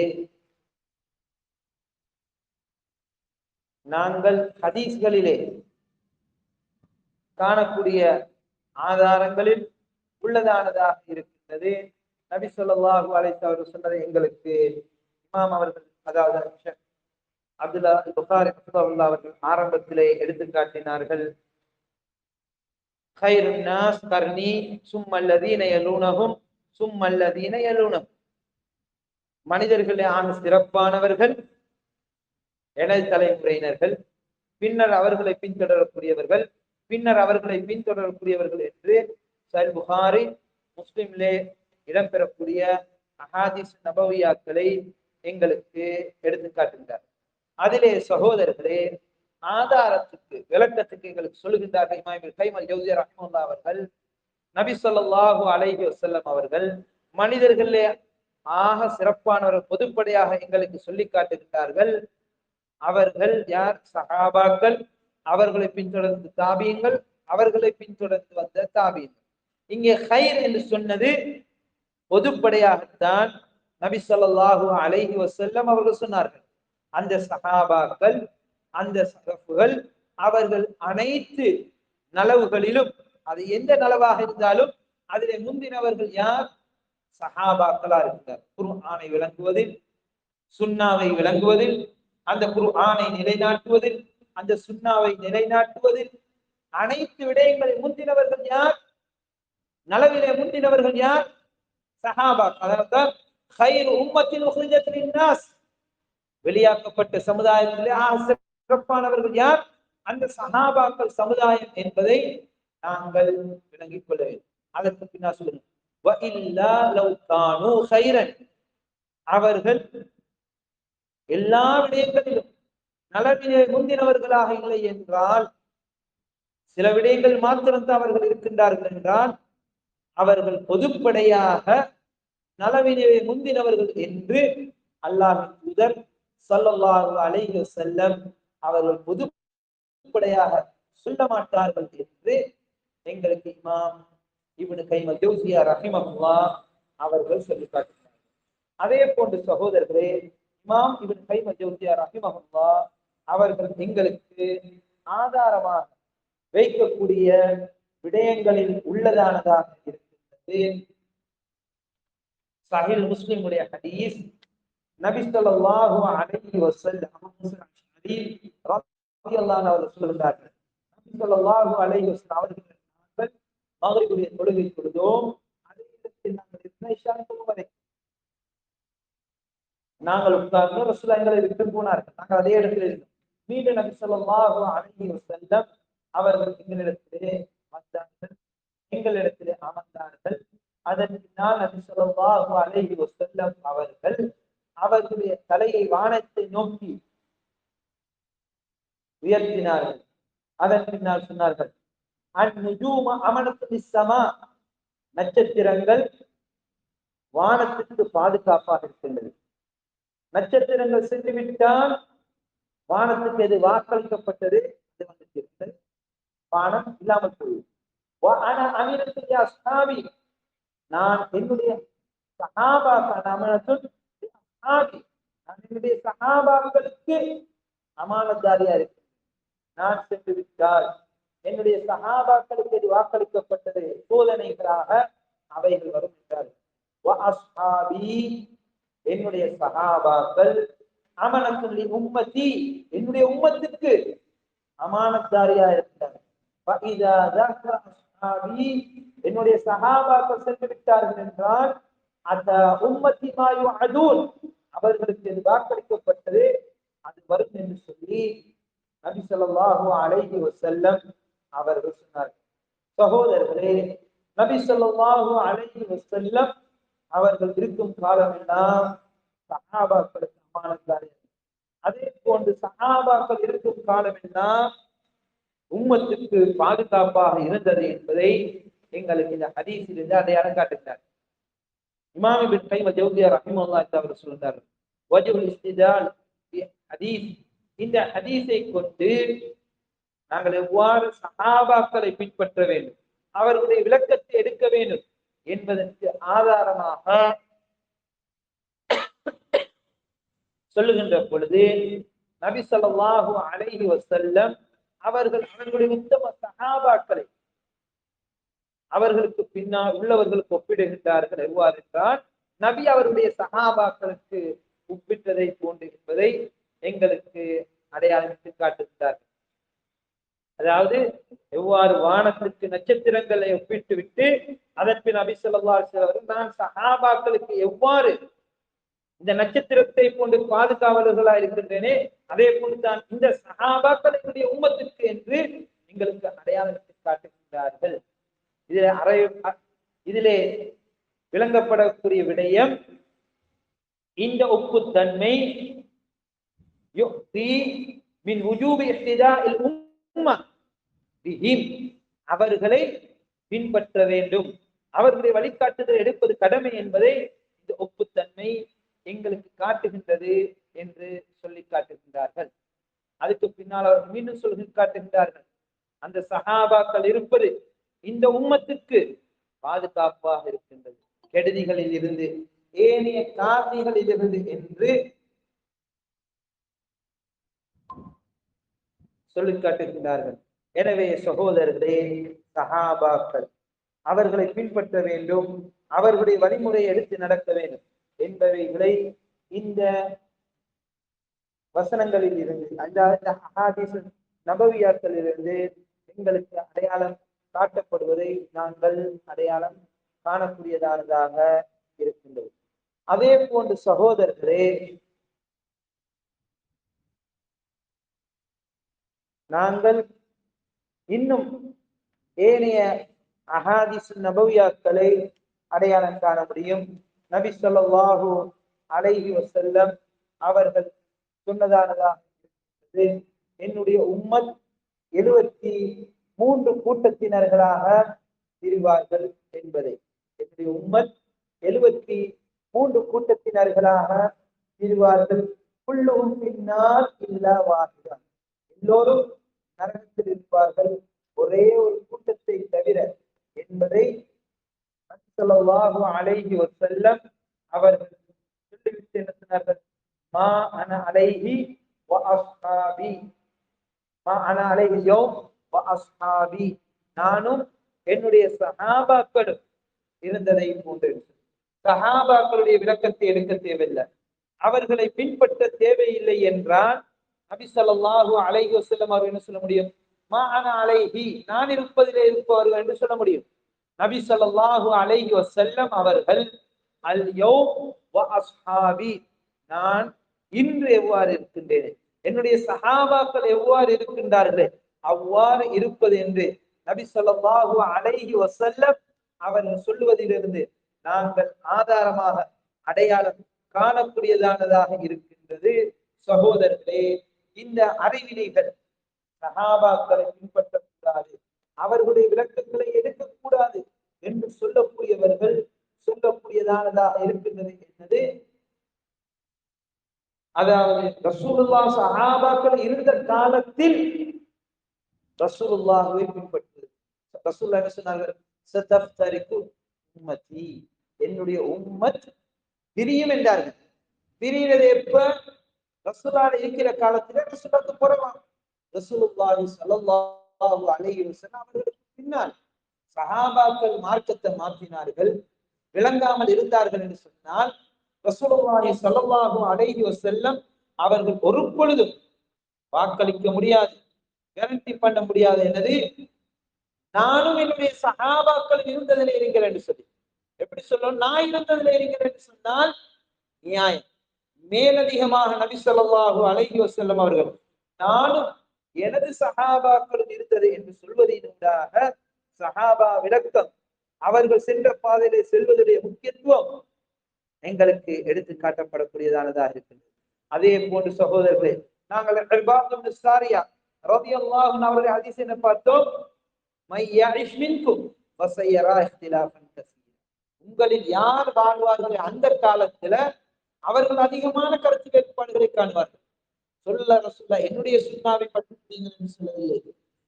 நாங்கள் ஹதீஸ்களிலே காணக்கூடிய ஆதாரங்களில் உள்ளதானதாக இருக்கின்றது. நபி ஸல்லல்லாஹு அலைஹி வஸல்லம் சொன்னதை எங்களுக்கு இமாம் அவர்கள், அதாவது அப்துல்லா புகாரி ரஹ்மத்துல்லாஹி அவர்கள் ஆரம்பத்திலே எடுத்து காட்டினார்கள். கைருன் நாஸ் கர்னி சும்மல்லதீன யலூனஹும் சும்மல்லதீன யலூனஹும், மனிதர்களே ஆக சிறப்பானவர்கள் எனது தலைமுறையினர்கள், பின்னர் அவர்களை பின்தொடரக்கூடியவர்கள், பின்னர் அவர்களை பின்தொடரக்கூடியவர்கள் என்று சஹீஹ் புகாரி முஸ்லிமிலே இடம்பெறக்கூடிய அஹாதீஸ் நபவியாக்களை எங்களுக்கு எடுத்து காட்டுகிறார். அதிலே சகோதரர்களே, ஆதாரத்துக்கு விளக்கத்துக்கு எங்களுக்கு சொல்லுகின்றார்கள் இமாம் இப்னு கைம் அல்-ஜௌசிய்யா ரஹ்மத்துல்லாஹி அவர்கள், நபி ஸல்லல்லாஹு அலைஹி வஸல்லம் அவர்கள் மனிதர்களே ஆக சிறப்பானவர்கள் பொதுப்படையாக எங்களுக்கு சொல்லி காட்டுகின்றார்கள். அவர்கள் யார்? சஹாபாக்கள், அவர்களை பின்தொடர்ந்து தாபியங்கள், அவர்களை பின்தொடர்ந்து வந்த தாபியங்கள். இங்கே கைர் என்று சொன்னது பொதுப்படையாகத்தான் நபி ஸல்லல்லாஹு அலைஹி வஸல்லம் அவர்கள் சொன்னார்கள். அந்த சஹாபாக்கள், அந்த சஹாபுகள், அவர்கள் அனைத்து நலவுகளிலும், அது எந்த நலவாக இருந்தாலும் அதிலே முந்தினவர்கள் யார்? சஹாபாக்களா இருக்கிறார். குர்ஆனை விளங்குவதில், சுன்னாவை விளங்குவதில், அந்த குர்ஆனை நிலைநாட்டுவதில், அந்த சுன்னாவை நிலைநாட்டுவதில் அனைத்து விடயங்களை முந்தினவர்கள் யார்? நலவிலே முந்தினவர்கள் யார்? சஹாபா. அதாவது خير உம்மத்தின் உஹ்ரிஜத் லின்னாஸ், வெளியாக்கப்பட்ட சமுதாயத்திலே சிறப்பானவர்கள் யார்? அந்த சஹாபாக்கள் சமுதாயம் என்பதை நாங்கள் விளங்கிக் கொள்ள வேண்டும். அதற்கு பின்னால் சொல்லுங்க, வஇல்லா லவ் கானூ கைரன், அவர்கள் எல்லா விடயங்களிலும் நலவிலே முந்தினவர்களாக இல்லை என்றால், சில விடயங்கள் மாத்திரம்தான் அவர்கள் இருக்கின்றார்கள் என்றால், அவர்கள் பொதுப்படையாக நலவிலே முந்தினவர்கள் என்று அல்லாஹ்வின் தூதர் ஸல்லல்லாஹு அலைஹி வஸல்லம் அவர்கள் பொதுப்படையாக சொல்ல மாட்டார்கள் என்று எங்களுக்கு இமாம் இப்னு கைம் அல்-ஜௌஸிய்யா ரஹிமஹுல்லாஹ் அவர்கள் சொல்லி காட்டுகிறார்கள். அதே போன்று சகோதரர்களே, இமாம் இப்னு கைம் அல்-ஜௌஸிய்யா ரஹிமஹுல்லாஹ் அவர்கள் எங்களுக்கு ஆதாரமாக வைக்கக்கூடிய விடயங்களில் உள்ளதானதாக இருக்கின்றது சஹீஹ் முஸ்லிமுடைய ஹதீஸ். நபி ஸல்லல்லாஹு அலைஹி வஸல்லம் ரலியல்லாஹு அன்ஹு சொல்கிறார்கள், நபி ஸல்லல்லாஹு அலைஹி வஸல்லம் அவர்கள் மக்ரிபுடைய தொழுகை தொழுதோம். அதே இடத்தில் நாங்கள் இஷா தொழுவதை நாங்கள் உட்கார்ந்து ரசூலுல்லாஹ் எங்களை விட்டு போனார்கள். நாங்கள் அதே இடத்தில் இருந்தோம். மீண்டும் நபி ஸல்லல்லாஹு அலைஹி வஸல்லம் அவர்கள் எங்களிடத்திலே வந்தார்கள், எங்களிடத்திலே அமர்ந்தார்கள். அதன் பின்னால் நபி ஸல்லல்லாஹு அலைஹி வஸல்லம் அவர்கள் அவர்களுடைய தலையை வானத்தை நோக்கி உயர்த்தினார்கள். அதன் பின்னால் சொன்னார்கள், அன்-நுஜூம அமனத்து பிஸ்-ஸமா, நட்சத்திரங்கள் வானத்திற்கு பாதுகாப்பாக இருக்கின்றது. நட்சத்திரங்கள் சென்று விட்டால் வானத்துக்கு எது வாக்களிக்கப்பட்டது அது வந்து வானம் இல்லாமல் போய்விடும். நான் என்னுடைய சஹாபாக்களுக்கு அமானத்தாரியா இருக்கு. நான் சென்று விட்டால் என்னுடைய சஹாபாக்களுக்கு இது வாக்களிக்கப்பட்டது சோதனைகளாக அவைகள் வரும் என்றார்கள். என்னுடைய சஹாபாக்கள் அமனத்துள்ளி உம்மத்தி, என்னுடைய உம்மத்துக்கு அமானத்தாரியா இருக்கிறார்கள். என்னுடைய சஹாபாக்கள் சென்று விட்டார்கள் என்றால் அந்த உம்மத்தி மாயு அதூன், அவர்களுக்கு இது வாக்களிக்கப்பட்டது அது வரும் என்று சொல்லி நபி ஸல்லல்லாஹு அலைஹி வஸல்லம் அவர்கள் சொன்னார்கள். சகோதரர்களே, நபி ஸல்லல்லாஹு அலைஹி வஸல்லம் அவர்கள் இருக்கும் காலம் எல்லாம் சஹாபாக்களுக்கு அமானத்தாரி. அதே போன்று சஹாபாக்கள் இருக்கும் காலம் எல்லாம் உம்மத்துக்கு பாதுகாப்பாக இருந்தது என்பதை எங்களுக்கு இந்த ஹதீஸில் இருந்து அடையாளம் காட்டுகிறார். இமாம் இப்னு கைம் அல்-ஜௌஸிய்யா ரஹிமஹுல்லாஹ் அவர்கள் சொல்றார்கள், வஜ்ஹுல் இஸ்திதால் ஹதீஸ், இந்த ஹதீஸை கொண்டு நாங்கள் எவ்வாறு சஹாபாக்களை பின்பற்ற வேண்டும், அவர்களுடைய விளக்கத்தை எடுக்க வேண்டும் என்பதற்கு ஆதாரமாக சொல்லுகின்ற பொழுது நபி ஸல்லல்லாஹு அலைஹி வஸல்லம் அவர்கள் அவர்களுடைய உத்தம சஹாபாக்களை அவர்களுக்கு பின்னால் உள்ளவர்களுக்கு ஒப்பிடுகின்றார்கள். எவ்வாறு என்றால், நபி அவருடைய சஹாபாக்களுக்கு ஒப்பிட்டதை போன்று என்பதை எங்களுக்கு அடையாளமிட்டு காட்டுகின்றார்கள். அதாவது எவ்வாறு வானத்திற்கு நட்சத்திரங்களை ஒப்பிட்டு விட்டு அதன் பின் நபி ஸல்லல்லாஹு அலைஹி வஸல்லம் நான் சஹாபாக்களுக்கு எவ்வாறு இந்த நட்சத்திரத்தை போன்று பாதுகாவலர்களா இருக்கின்றனே, அதே போன்று தான் இந்த சஹாபாக்களுடைய உம்மத்திற்கு என்று எங்களுக்கு அடையாளத்தை காட்டுகின்றார்கள். இதிலே விளங்கப்படக்கூடிய விடயம், இந்த ஒப்புத்தன்மை அவர்களை பின்பற்ற வேண்டும், அவர்களுடைய வழிகாட்டுதல் எடுப்பது கடமை என்பதை இந்த ஒப்புத்தன்மை எங்களுக்கு காட்டுகின்றது என்று சொல்லி காட்டுகின்றார்கள். அதுக்கு பின்னால் அவர்கள் மீண்டும் சொல்லி காட்டுகின்றார்கள், அந்த சஹாபாக்கள் இருப்பது இந்த உம்மத்துக்கு பாதுகாப்பாக இருக்கின்றது, கெடுதிகளில் இருந்து, ஏனைய காரணிகளில் இருந்து என்று சொல்லி காட்டுகின்றார்கள். எனவே சகோதரர்களே, சஹாபாக்கள் அவர்களை பின்பற்ற வேண்டும், அவர்களுடைய வழிமுறையை எடுத்து நடக்க வேண்டும் என்பவைகளை இந்த வசனங்களில் இருந்து அந்த அஹாதீஸ் நபவியாக்களிலிருந்து எங்களுக்கு அடையாளம் காட்டப்படுவதை நாங்கள் அடையாளம் காணக்கூடியதானதாக இருக்கின்றது. அதே போன்று சகோதரர்களே, நாங்கள் இன்னும் ஏனைய அஹாதீஸ் நபவியாக்களை அடையாளம் காண முடியும். நபி ஸல்லல்லாஹு அலைஹி வஸல்லம் அவர்கள் சொன்னதானதாக என்னுடைய உம்மத் 73 கூட்டத்தினர்களாக பிரிவார்கள் என்பதை. என்னுடைய உம்மத் 73 கூட்டத்தினர்களாக பிரிவார்கள். குல்லுஹும் ஃபின்னார் இல்லா வாஹிதா, எல்லோரும் நரகத்தில் இருப்பார்கள் ஒரே ஒரு கூட்டத்தை தவிர என்பதை ஸல்லல்லாஹு அலைஹி வஸல்லம் அவர்கள் சொல்லிவிட்டு என்ன சொன்னார்கள்? மா அன அலைஹி வ அஸ்ஹாபி, மா அன அலைஹி யௌம் வ அஸ்ஹாபி, நானும் என்னுடைய சஹாபாக்களும் இருந்ததை போன்று. சஹாபாக்களுடைய விளக்கத்தை எடுக்க தேவையில்லை, அவர்களை பின்பற்ற தேவையில்லை என்றால் நபி ஸல்லல்லாஹு அலைஹி வஸல்லம் அவர்கள் என்ன சொல்ல முடியும்? மா அன அலைஹி, நான் இருப்பதிலே இருப்பவர்கள் என்று சொல்ல முடியும். நபி ஸல்லல்லாஹு அலைஹி வஸல்லம் அவர்கள் அல் யௌம் வ அஸ்ஹாபி, நான் இன்று எவ்வாறு இருக்கின்றேன், என்னுடைய சஹாபாக்கள் எவ்வாறு இருக்கின்றார்களே அவ்வாறு இருப்பது என்று நபி ஸல்லல்லாஹு அலைஹி வஸல்லம் அவர்கள் சொல்லுவதிலிருந்து நாங்கள் ஆதாரமாக அடையாளம் காணக்கூடியதானதாக இருக்கின்றது. சகோதரர்களே, இந்த அறிவினைகள் சஹாபாக்களை பின்பற்றக்கூடாது, அவர்களுடைய விளக்கங்களை எடுக்கக்கூடாது என்று சொல்லக்கூடியவர்கள் சொல்லக்கூடியதானதாக இருக்கின்றது என்பது, அதாவது ரசூலுல்லாஹ் சஹாபாக்கள் இருந்த காலத்தில் ரசூலுல்லாஹ்வை பின்பற்று. ரசூலுல்லாஹ் என்ன சொன்னார்கள்? சதஃப்தரிகு உம்மதி, என்னுடைய உம்மத் பிரியும் என்றார்கள். பிரிகிறது எப்ப? ரசூலுல்லாஹ் இருக்கிற காலத்திலே ரசூலுல்லாஹ்க்கு புறமா. ரசூலுல்லாஹி ஸல்லல்லாஹு அலைஹி வஸல்லம் அவர்களுக்கு பின்னால் சஹாபாக்கள் மார்க்கத்தை மாற்றினார்கள், விளங்காமல் இருந்தார்கள் என்று சொன்னால் ரசூலுல்லாஹி ஸல்லல்லாஹு அலைஹி வஸல்லம் அவர்கள் ஒரு பொழுதும் வாக்களிக்க முடியாது, கேரண்டி பண்ண முடியாது. என்னது? நானும் என்னுடைய சஹாபாக்கள் இருந்ததில் இருக்கிறேன் என்று சொல்லி. எப்படி சொல்லணும்? நான் இருந்ததில் இருக்கிறேன் என்று சொன்னால் நியாயம். மேலதிகமாக நபி ஸல்லல்லாஹு அலைஹி வஸல்லம் அவர்கள் நானும் எனது சஹாபாக்களும் இருந்தது என்று சொல்வதற்காக சஹாபா விளக்கம், அவர்கள் சென்ற பாதையிலே செல்வதுடைய முக்கியத்துவம் எங்களுக்கு எடுத்து காட்டப்படக்கூடியதானதாக இருக்கின்றது. அதே போன்று சகோதரர்களே, நாங்கள் இர்பாத் இப்னு சாரியா ரலியல்லாஹு அன்ஹு அவருடைய ஹதீஸ் என்ன பார்த்தோம்? மை யஇஷ் மின்கும் வஸயரா இக்திலாஃபன் கஸீரா, உங்களில் யார் வாழ்வார்கள் அந்த காலத்துல அவர்கள் அதிகமான கருத்து வேறுபாடுகளை காண்பார்கள். சொல்ல ரசூலா என்னுடைய சுன்னாவை பற்றி பிடிங்கள் என்று சொல்லவில்லை,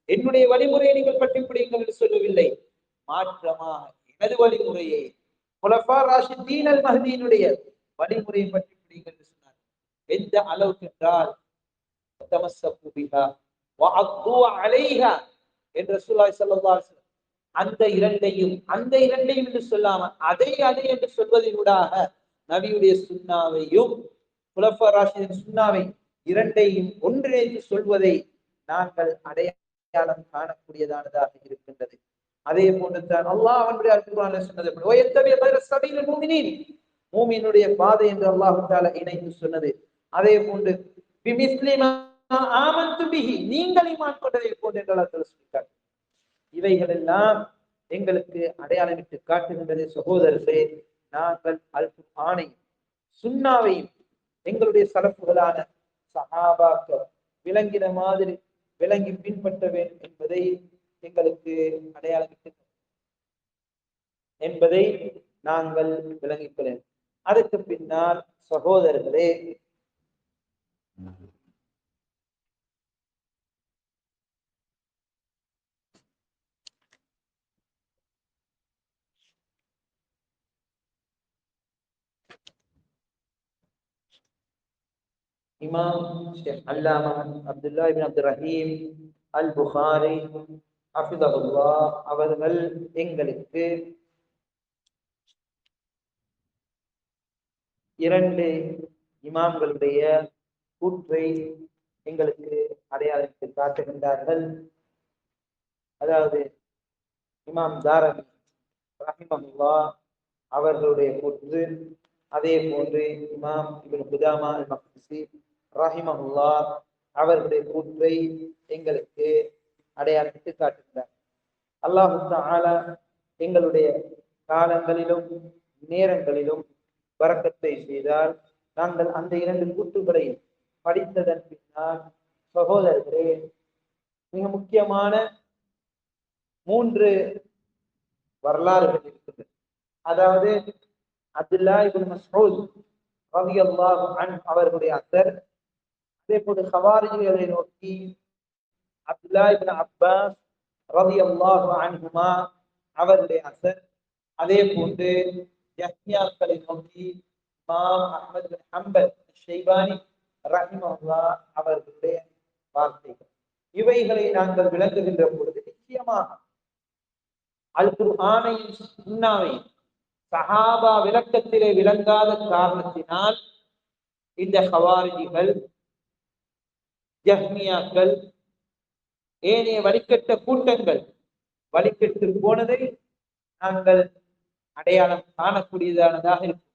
என்னுடைய வழிமுறையை நீங்கள் பற்றி பிடிங்கள் என்று சொல்லவில்லை, மாற்றமாக எனது வழிமுறையை குலஃபா ராஷிதீன் அல் மஹ்தியினுடைய வழிமுறையை பற்றி பிடிங்கள் என்று சொன்னார். எந்த அளவுக்கு என்றால் தமஸ்ஸகு பிஹா வ அத்து அலைஹா என்று ரசூலுல்லாஹி ஸல்லல்லாஹு அலைஹி வஸல்லம் அந்த இரண்டையும் என்று சொல்லாம அதை என்று சொல்வதனூடாக நபியுடைய சுன்னாவையும் குலஃபா ராஷிதீன் சுன்னாவை இரண்டையும் ஒன்றிணைத்து சொல்வதை நாங்கள் அடையாளம் காணக்கூடியதானதாக இருக்கின்றது. அதே போன்று தான் அல்லாஹ் அவனுடைய அல்குர்ஆன்ல சொன்னது மூமினுடைய பாதை என்று அல்லாஹ் தஆலா இணைத்து சொன்னது. அதே போன்று பிமிஸ்லிமா ஆமன்து பிஹி, நீங்கள் ஈமான் கொண்டதை போன்று என்று அல்லாஹ் சொல்லிட்டார். இவைகள் எல்லாம் எங்களுக்கு அடையாளமிட்டு காட்டுகின்றது. சகோதரர்களே, நாங்கள் அல்குர்ஆனை சுன்னாவையும் எங்களுடைய சலஃபுகளான சஹாபாக்கள் விளங்கின மாதிரி விளங்கி பின்பற்ற வேண்டும் என்பதை எங்களுக்கு அடையாளமிட்டு என்பதை நாங்கள் விளங்கிக் கொள்ள. அதற்கு பின்னால் சகோதரர்களே, இமாம் ஷேக் அல்லாமா அப்துல்லா இப்னு அப்துர் ரஹீம் அல் புகாரி ஹஃபிதஹுல்லாஹ் அவர்கள் எங்களுக்கு 2 இமாம்களுடைய கூற்றை எங்களுக்கு அடையாளத்தை காட்டுகின்றார்கள். அதாவது இமாம் தாரமி ரஹிமஹுல்லாஹ் அவர்களுடைய கூற்று, அதே போன்று இமாம் இப்னு குதாமா அல் மக்திசி ரஹிமஹுல்லாஹ் அவர்களுடைய கூற்றை எங்களுக்கு அடையாளத்தை காட்டுகிறார். அல்லாஹு தஆலா எங்களுடைய காலங்களிலும் நேரங்களிலும் பரக்கத்தை செய்தால் நாங்கள் அந்த இரண்டு கூற்றுகளை படித்ததன் பின்னால் சகோதரர்களே மிக முக்கியமான 3 வரலாறுகள் இருக்குது. அதாவது அப்துல்லா இப்னு மஸ்ஊத் ரலியல்லாஹு அன்ஹு அவர்களுடைய அசர், அதே போன்று ஹவாரிஜிகளை நோக்கி அப்துல்லா இப்னு அப்பாஸ் ரலியல்லாஹு அன்ஹுமா அவருடைய அசர், அதே போன்று யஹ்யாக்களை நோக்கி இமாம் அஹ்மத் பின் ஹம்பல் ஷைபானி ரஹிமஹுல்லாஹ் அவர்களுடைய வார்த்தைகள். இவைகளை நாங்கள் விளங்குகின்ற பொழுது நிச்சயமாக அல் குர்ஆனையும் சுன்னாவையும் சஹாபா விளக்கத்திலே விளங்காத காரணத்தினால் இந்த ஹவாரிஜிகள், ஜஹ்மியாக்கள், ஏனைய வழிகட்ட கூட்டங்கள் வழிகட்டு போனதை நாங்கள் அடையாளம் காணக்கூடியதானதாக இருக்கும்.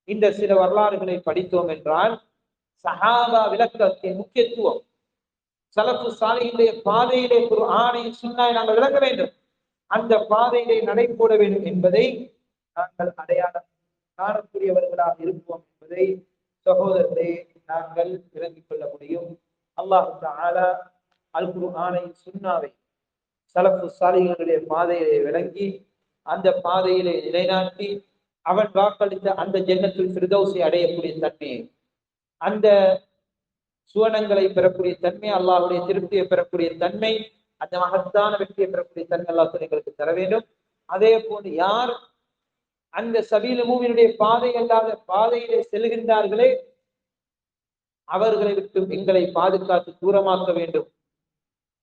இந்த சில வரலாறுகளை படித்தோம் என்றால் சஹாபா விளக்கத்தின் முக்கியத்துவம், சலஃபு சாலிஹினுடைய பாதையிலே குர்ஆனை சுன்னாவை நாங்கள் விளங்க வேண்டும், அந்த பாதையிலே நடைபோட வேண்டும் என்பதை நாங்கள் அடையாளம் காணக்கூடியவர்களாக இருப்போம் என்பதை சகோதரர்களே நாங்கள் விளங்கிக் கொள்ள முடியும். அல்லாஹ் தஆலா அல் குர்ஆனை சுன்னாவை சலஃபு சாலிஹினுடைய பாதையிலே விளங்கி அந்த பாதையிலே நிலைநாட்டி அவன் வாக்களித்த அந்த ஜன்னத்துல் ஃபிர்தௌஸை அடையக்கூடிய தன்மையை, அந்த சுவனங்களை பெறக்கூடிய தன்மை, அல்லாஹ்வுடைய திருப்தியை பெறக்கூடிய தன்மை, அந்த மகத்தான வெற்றியை பெறக்கூடிய தன்மை அல்லாஹ் எங்களுக்கு தர வேண்டும். அதே போன்று யார் அந்த சபீல் மூமினுடைய பாதை அல்லாத பாதையிலே செல்கின்றார்களே அவர்களை விட்டு எங்களை பாதுகாத்து தூரமாக்க வேண்டும்.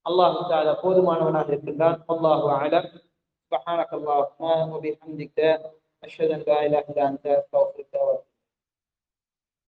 அல்லாஹ் தஆலா போதுமானவனாக இருக்கின்றான். அல்லாஹு அலம். சுப்ஹானக அல்லாஹும்ம வ பிஹம்திக அஷ்ஹது அன் லா இலாஹா இல்லா அன்த அஸ்தக்ஃபிருக வ